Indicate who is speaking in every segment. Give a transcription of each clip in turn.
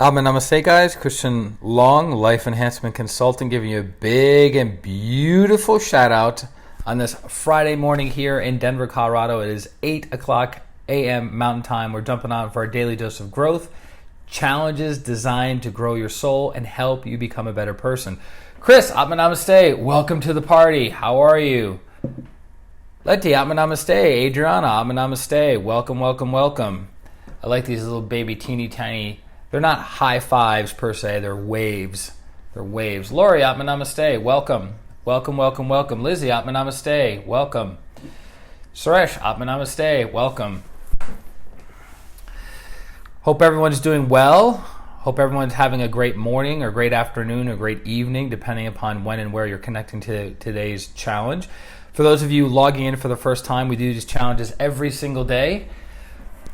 Speaker 1: Namaste, guys. Christian Long, Life Enhancement Consultant, giving you a big and beautiful shout out on this Friday morning here in Denver, Colorado. It is 8 o'clock a.m. Mountain Time. We're jumping on for our daily dose of growth, challenges designed to grow your soul and help you become a better person. Chris, Namaste. Welcome to the party. How are you? Letty, Namaste. Adriana, Namaste. Welcome, welcome, welcome. I like these little baby teeny tiny. They're not high fives per se, they're waves. They're waves. Lori, Namaste, welcome. Welcome, welcome, welcome. Lizzie, Namaste, welcome. Suresh, Namaste, welcome. Hope everyone's doing well. Hope everyone's having a great morning or great afternoon or great evening, depending upon when and where you're connecting to today's challenge. For those of you logging in for the first time, we do these challenges every single day.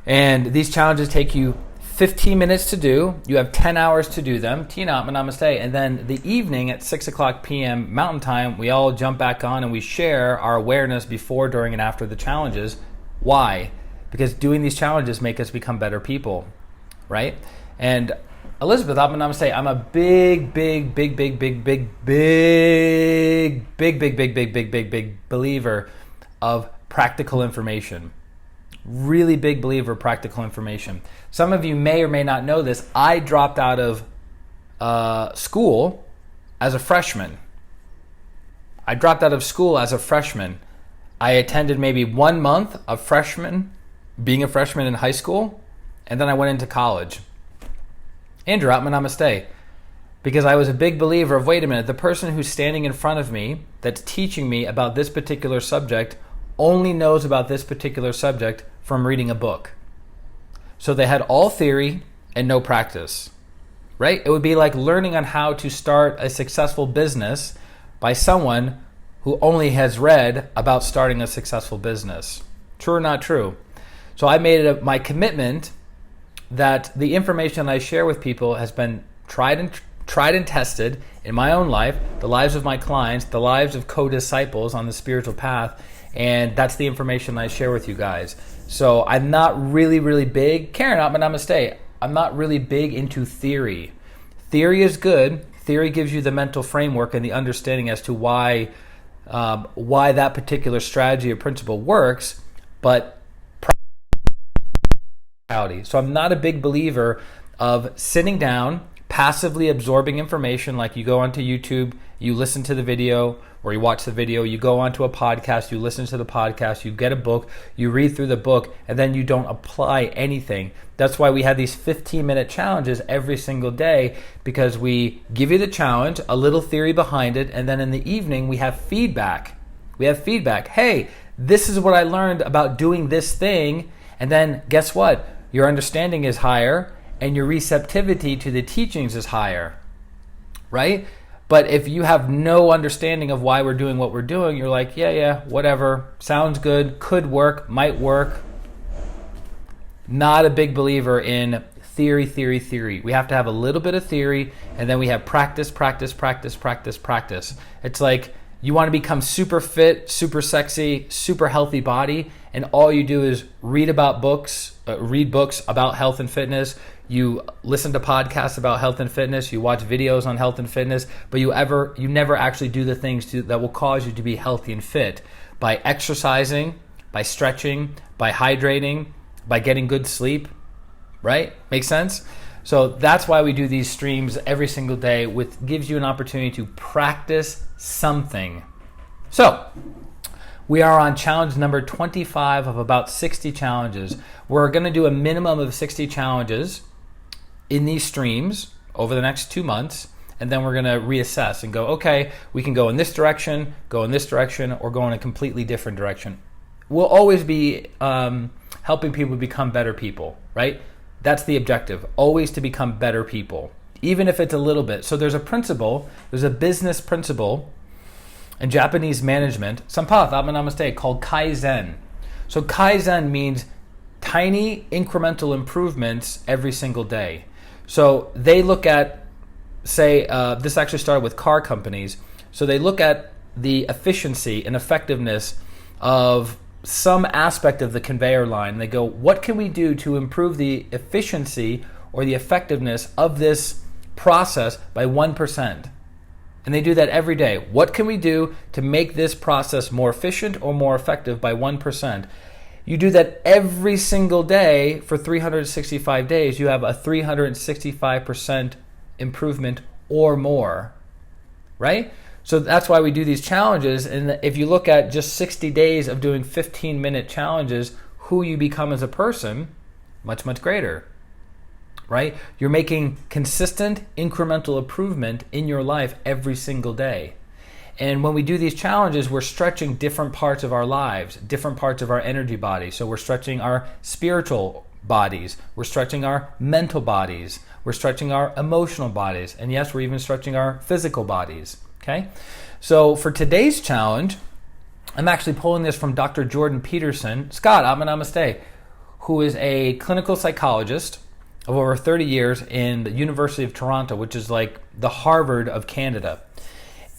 Speaker 1: And these challenges take you 15 minutes to do. You have 10 hours to do them. Tina, Namaste. And then the evening at 6 o'clock p.m. Mountain Time, we all jump back on and we share our awareness before, during, and after the challenges. Why? Because doing these challenges make us become better people, right? And Elizabeth, Namaste. I'm a big believer of practical information. Really big believer of practical information. Some of you may or may not know this. I dropped out of school as a freshman. I attended maybe 1 month of being a freshman in high school, and then I went into college. Andrew, Namaste. Because I was a big believer of, wait a minute, the person who's standing in front of me that's teaching me about this particular subject only knows about this particular subject from reading a book. So they had all theory and no practice, right? It would be like learning on how to start a successful business by someone who only has read about starting a successful business. True or not true? So I made it my commitment that the information I share with people has been tried and tested in my own life, the lives of my clients, the lives of co-disciples on the spiritual path, and that's the information I share with you guys. So I'm not really big. Karen, Namaste. I'm not really big into theory. Theory is good. Theory gives you the mental framework and the understanding as to why that particular strategy or principle works, but practicality. So I'm not a big believer of sitting down, passively absorbing information, like you go onto YouTube, you listen to the video, or you watch the video, you go onto a podcast, you listen to the podcast, you get a book, you read through the book, and then you don't apply anything. That's why we have these 15-minute challenges every single day, because we give you the challenge, a little theory behind it, and then in the evening we have feedback. Hey, this is what I learned about doing this thing, and then guess what? Your understanding is higher, and your receptivity to the teachings is higher, right? But if you have no understanding of why we're doing what we're doing, you're like, yeah, whatever, sounds good, could work, might work. Not a big believer in theory. We have to have a little bit of theory, and then we have practice. It's like you want to become super fit, super sexy, super healthy body, and all you do is read books about health and fitness. You listen to podcasts about health and fitness. You watch videos on health and fitness, but you never actually do the things that will cause you to be healthy and fit by exercising, by stretching, by hydrating, by getting good sleep, right? Makes sense? So that's why we do these streams every single day, which gives you an opportunity to practice something. So we are on challenge number 25 of about 60 challenges. We're going to do a minimum of 60 challenges in these streams over the next 2 months, and then we're going to reassess and go, okay, we can go in this direction, or go in a completely different direction. We'll always be helping people become better people, right? That's the objective, always to become better people, even if it's a little bit. So there's a business principle in Japanese management, Sampath, Namaste, called Kaizen. So Kaizen means tiny incremental improvements every single day. So they look at, this actually started with car companies. So they look at the efficiency and effectiveness of some aspect of the conveyor line. They go, what can we do to improve the efficiency or the effectiveness of this process by 1%. And they do that every day. What can we do to make this process more efficient or more effective by 1%? You do that every single day for 365 days, you have a 365% improvement or more, right? So that's why we do these challenges. And if you look at just 60 days of doing 15-minute challenges, who you become as a person, much, much greater, right? You're making consistent incremental improvement in your life every single day. And when we do these challenges, we're stretching different parts of our lives, different parts of our energy bodies. So we're stretching our spiritual bodies, we're stretching our mental bodies, we're stretching our emotional bodies, and yes, we're even stretching our physical bodies, okay? So for today's challenge, I'm actually pulling this from Dr. Jordan Peterson, Scott, namaste, who is a clinical psychologist of over 30 years in the University of Toronto, which is like the Harvard of Canada.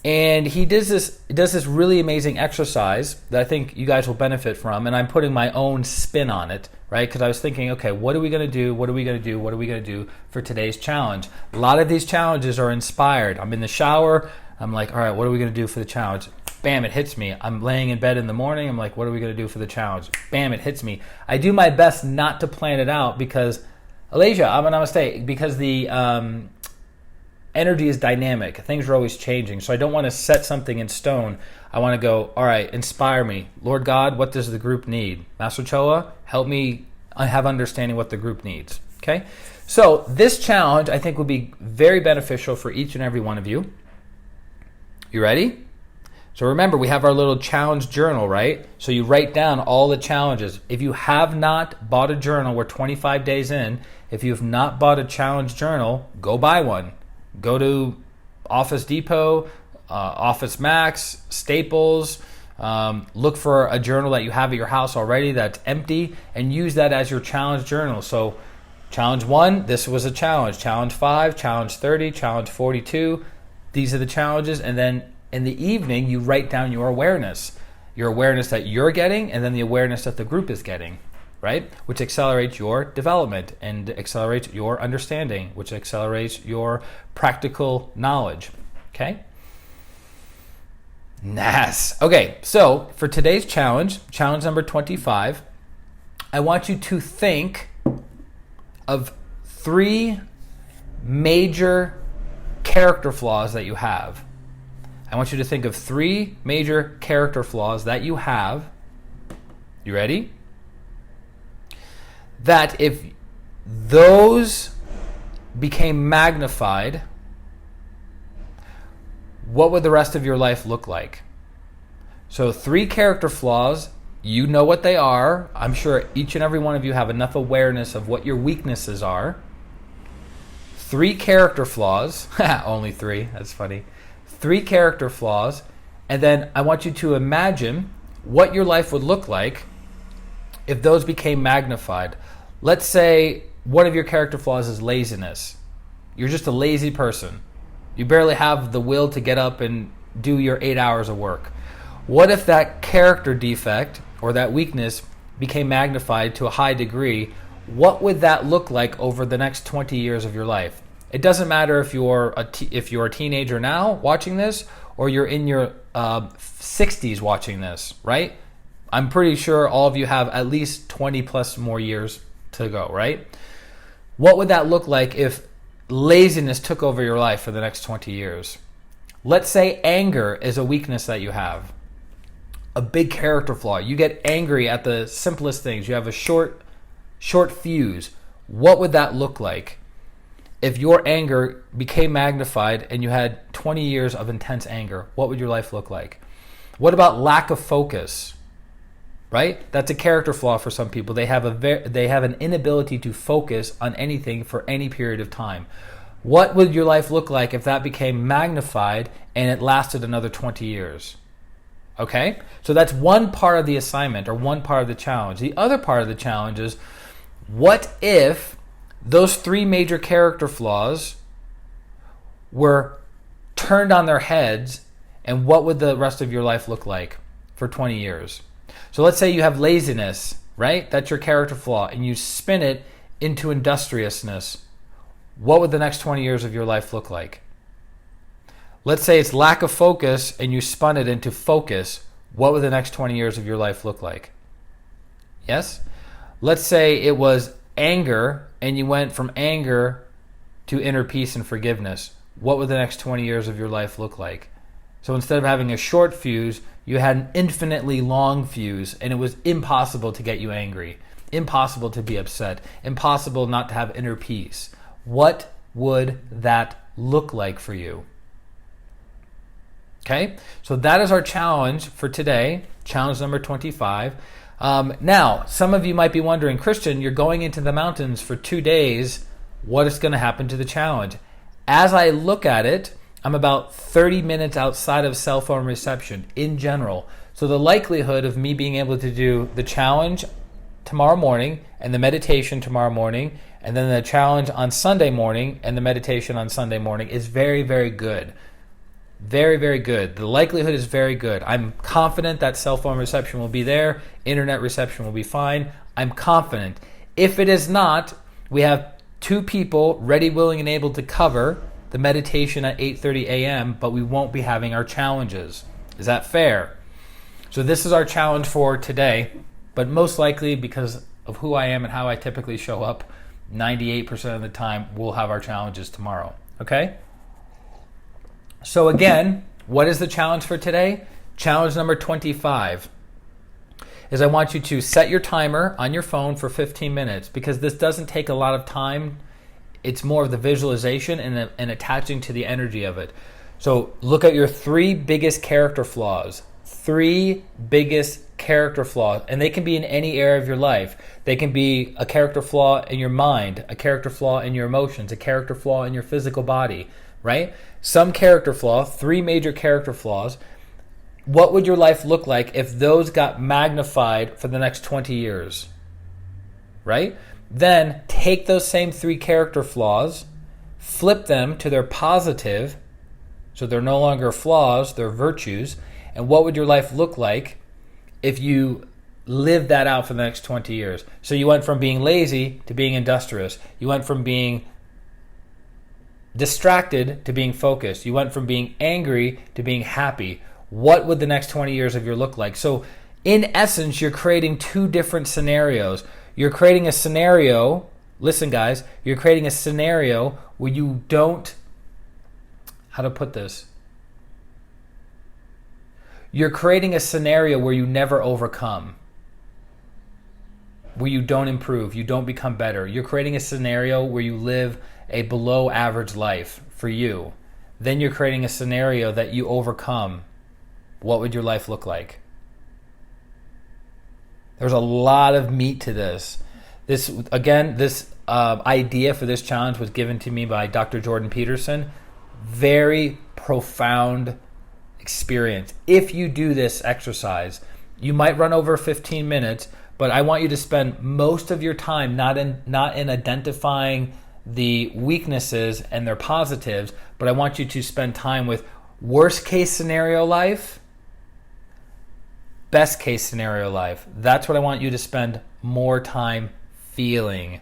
Speaker 1: And he does this really amazing exercise that I think you guys will benefit from, and I'm putting my own spin on it, right? Because I was thinking, okay, what are we going to do? What are we going to do? What are we going to do for today's challenge? A lot of these challenges are inspired. I'm in the shower. I'm like, all right, what are we going to do for the challenge? Bam, it hits me. I'm laying in bed in the morning. I'm like, what are we going to do for the challenge? Bam, it hits me. I do my best not to plan it out because, Alasia, namaste, because the energy is dynamic. Things are always changing. So I don't want to set something in stone. I want to go, all right, inspire me. Lord God, what does the group need? Master Choa, help me have understanding what the group needs. Okay? So this challenge, I think, will be very beneficial for each and every one of you. You ready? So remember, we have our little challenge journal, right? So you write down all the challenges. If you have not bought a journal, we're 25 days in. If you have not bought a challenge journal, go buy one. Go to Office Depot, Office Max, Staples. Look for a journal that you have at your house already that's empty and use that as your challenge journal. So challenge 1, this was a challenge. Challenge 5, challenge 30, challenge 42. These are the challenges. And then in the evening, you write down your awareness that you're getting and then the awareness that the group is getting. Right? Which accelerates your development and accelerates your understanding, which accelerates your practical knowledge. Okay? Nice. Okay, so for today's challenge number 25, I want you to think of 3 major character flaws that you have. I want you to think of 3 major character flaws that you have. You ready? That if those became magnified, what would the rest of your life look like? So 3 character flaws, you know what they are. I'm sure each and every one of you have enough awareness of what your weaknesses are. 3 character flaws, only 3, that's funny. 3 character flaws, and then I want you to imagine what your life would look like if those became magnified. Let's say one of your character flaws is laziness. You're just a lazy person. You barely have the will to get up and do your 8 hours of work. What if that character defect or that weakness became magnified to a high degree? What would that look like over the next 20 years of your life? It doesn't matter if you're a teenager now watching this or you're in your 60s watching this, right? I'm pretty sure all of you have at least 20 plus more years to go, right? What would that look like if laziness took over your life for the next 20 years? Let's say anger is a weakness that you have, a big character flaw. You get angry at the simplest things. You have a short fuse. What would that look like if your anger became magnified and you had 20 years of intense anger? What would your life look like? What about lack of focus? Right? That's a character flaw for some people. They have an inability to focus on anything for any period of time. What would your life look like if that became magnified and it lasted another 20 years? Okay? So that's one part of the assignment or one part of the challenge. The other part of the challenge is, what if those 3 major character flaws were turned on their heads, and what would the rest of your life look like for 20 years? So let's say you have laziness, right? That's your character flaw, and you spin it into industriousness. what would the next 20 years of your life look like? Let's say it's lack of focus and you spun it into focus. What would the next 20 years of your life look like? Yes? Let's say it was anger and you went from anger to inner peace and forgiveness. What would the next 20 years of your life look like? So instead of having a short fuse, you had an infinitely long fuse, and it was impossible to get you angry, impossible to be upset, impossible not to have inner peace. What would that look like for you? Okay, so that is our challenge for today, challenge number 25. Now, some of you might be wondering, Christian, you're going into the mountains for 2 days. What is going to happen to the challenge? As I look at it, I'm about 30 minutes outside of cell phone reception in general. So the likelihood of me being able to do the challenge tomorrow morning and the meditation tomorrow morning, and then the challenge on Sunday morning and the meditation on Sunday morning is very, very good. Very, very good. The likelihood is very good. I'm confident that cell phone reception will be there. Internet reception will be fine. I'm confident. If it is not, we have 2 people ready, willing, and able to cover the meditation at 8:30 a.m., but we won't be having our challenges. Is that fair? So this is our challenge for today, but most likely because of who I am and how I typically show up, 98% of the time we'll have our challenges tomorrow. Okay? So again, what is the challenge for today? Challenge number 25 is I want you to set your timer on your phone for 15 minutes because this doesn't take a lot of time. It's more of the visualization and attaching to the energy of it. So look at your 3 biggest character flaws. 3 biggest character flaws. And they can be in any area of your life. They can be a character flaw in your mind, a character flaw in your emotions, a character flaw in your physical body, right? Some character flaw, 3 major character flaws. What would your life look like if those got magnified for the next 20 years? Right? Then take those same 3 character flaws, flip them to their positive, so they're no longer flaws, they're virtues. And what would your life look like if you lived that out for the next 20 years? So you went from being lazy to being industrious. You went from being distracted to being focused. You went from being angry to being happy. What would the next 20 years of your look like? So in essence, you're creating 2 different scenarios. You're creating a scenario, listen guys, you're creating a scenario where you don't, how to put this? You're creating a scenario where you never overcome, where you don't improve, you don't become better. You're creating a scenario where you live a below average life for you. Then you're creating a scenario that you overcome. What would your life look like? There's a lot of meat to this. This idea for this challenge was given to me by Dr. Jordan Peterson. Very profound experience. If you do this exercise, you might run over 15 minutes, but I want you to spend most of your time not in identifying the weaknesses and their positives, but I want you to spend time with worst case scenario life, best case scenario life. That's what I want you to spend more time feeling.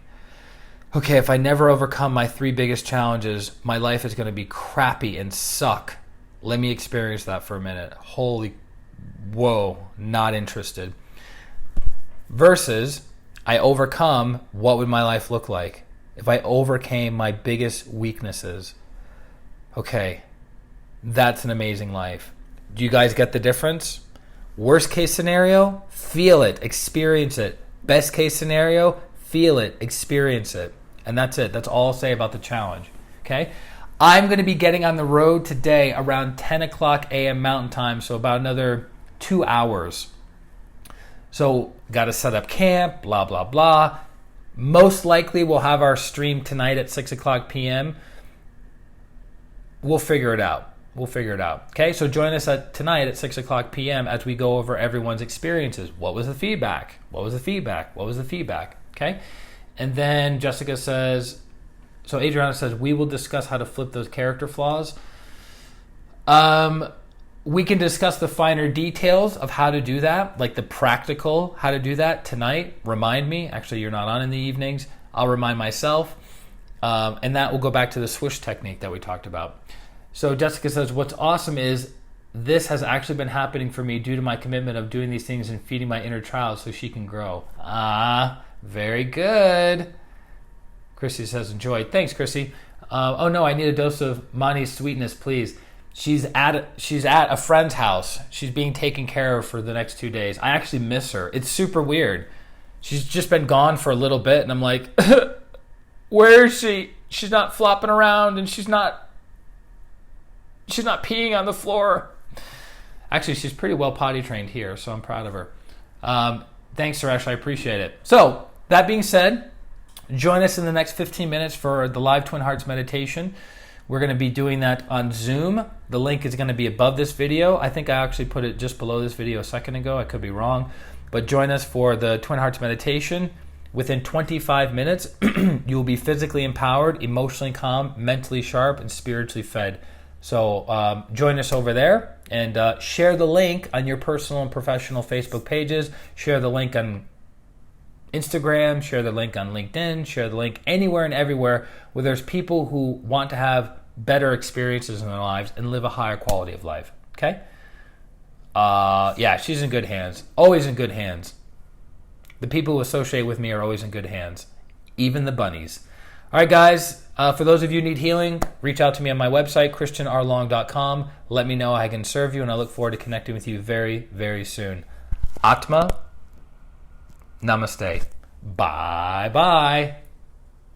Speaker 1: Okay, if I never overcome my 3 biggest challenges, my life is going to be crappy and suck. Let me experience that for a minute. Whoa, not interested. Versus, I overcome, what would my life look like if I overcame my biggest weaknesses? Okay, that's an amazing life. Do you guys get the difference? Worst case scenario, feel it, experience it. Best case scenario, feel it, experience it. And that's it. That's all I'll say about the challenge. Okay? I'm going to be getting on the road today around 10 o'clock a.m. Mountain Time, so about another 2 hours. So, got to set up camp, blah, blah, blah. Most likely we'll have our stream tonight at 6 o'clock p.m. We'll figure it out. Okay, so join us tonight at 6 o'clock p.m. as we go over everyone's experiences. What was the feedback? Okay, and then Jessica says, so Adriana says, we will discuss how to flip those character flaws. We can discuss the finer details of how to do that, like the practical how to do that tonight. Remind me. Actually, you're not on in the evenings. I'll remind myself. And that will go back to the swish technique that we talked about. So Jessica says, what's awesome is this has actually been happening for me due to my commitment of doing these things and feeding my inner child so she can grow. Very good. Chrissy says, enjoy. Thanks, Chrissy. Oh no, I need a dose of Mani's sweetness, please. She's at a friend's house. She's being taken care of for the next 2 days. I actually miss her. It's super weird. She's just been gone for a little bit, and I'm like, where is she? She's not flopping around, and she's not peeing on the floor. Actually, she's pretty well potty trained here, so I'm proud of her. Thanks, Suresh. I appreciate it. So, that being said, join us in the next 15 minutes for the live Twin Hearts meditation. We're going to be doing that on Zoom. The link is going to be above this video. I think I actually put it just below this video a second ago. I could be wrong. But join us for the Twin Hearts meditation. Within 25 minutes, you will be physically empowered, emotionally calm, mentally sharp, and spiritually fed. So join us over there and share the link on your personal and professional Facebook pages. Share the link on Instagram, share the link on LinkedIn, share the link anywhere and everywhere where there's people who want to have better experiences in their lives and live a higher quality of life. Okay? Yeah, she's in good hands. Always in good hands. The people who associate with me are always in good hands. Even the bunnies. All right, guys. For those of you who need healing, reach out to me on my website, ChristianRLong.com. Let me know how I can serve you, and I look forward to connecting with you very, very soon. Atma, namaste. Bye-bye.